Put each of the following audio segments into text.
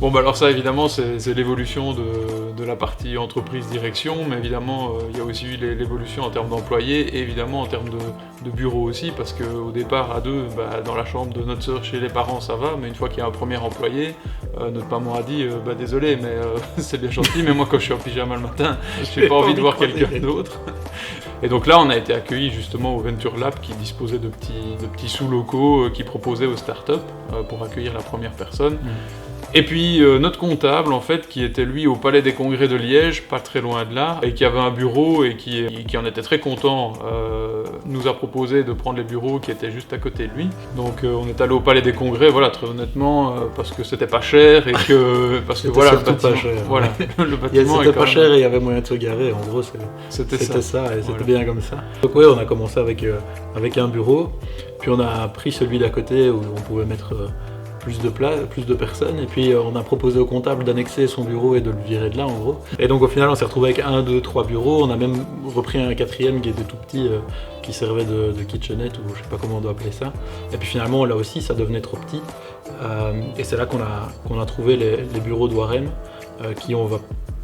Bon bah alors ça évidemment c'est l'évolution de la partie entreprise-direction, mais évidemment il y a aussi eu l'évolution en termes d'employés et évidemment en termes de bureau aussi, parce qu'au départ à deux, dans la chambre de notre sœur chez les parents ça va, mais une fois qu'il y a un premier employé, notre maman a dit désolé mais c'est bien gentil, mais moi quand je suis en pyjama le matin, j'ai pas envie de voir quelqu'un d'autre. Et donc là on a été accueillis justement au Venture Lab qui disposait de petits sous-locaux qui proposaient aux startups pour accueillir la première personne. Et puis notre comptable en fait qui était lui au Palais des Congrès de Liège, pas très loin de là, et qui avait un bureau et qui en était très content, nous a proposé de prendre les bureaux qui étaient juste à côté de lui. Donc on est allé au Palais des Congrès, voilà, très honnêtement, parce que c'était pas cher et que parce que voilà le bâtiment, pas cher, voilà, le bâtiment c'était pas cher et il y avait moyen de se garer. En gros, c'était ça et c'était bien comme ça. Donc ouais, on a commencé avec un bureau, puis on a pris celui d'à côté où on pouvait mettre plus de personnes, et puis on a proposé au comptable d'annexer son bureau et de le virer de là en gros. Et donc au final on s'est retrouvé avec 1, 2, 3 bureaux, on a même repris un quatrième qui était tout petit, qui servait de kitchenette ou je sais pas comment on doit appeler ça. Et puis finalement là aussi ça devenait trop petit, et c'est là qu'on a trouvé les bureaux de Warem, qui on va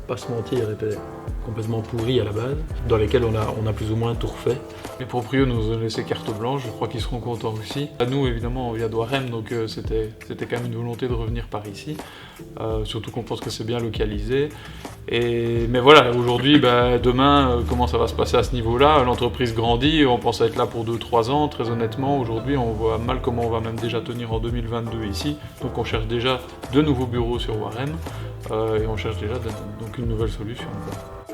pas se mentir étaient complètement pourris à la base, dans lesquels on a plus ou moins tout refait. Les proprios nous ont laissé carte blanche, je crois qu'ils seront contents aussi. À nous, évidemment, on vient de Warem, donc c'était quand même une volonté de revenir par ici. Surtout qu'on pense que c'est bien localisé. Mais voilà, aujourd'hui, demain, comment ça va se passer à ce niveau-là? L'entreprise grandit, on pense être là pour 2-3 ans. Très honnêtement, aujourd'hui, on voit mal comment on va même déjà tenir en 2022 ici. Donc on cherche déjà de nouveaux bureaux sur Warem, et on cherche déjà donc une nouvelle solution, quoi.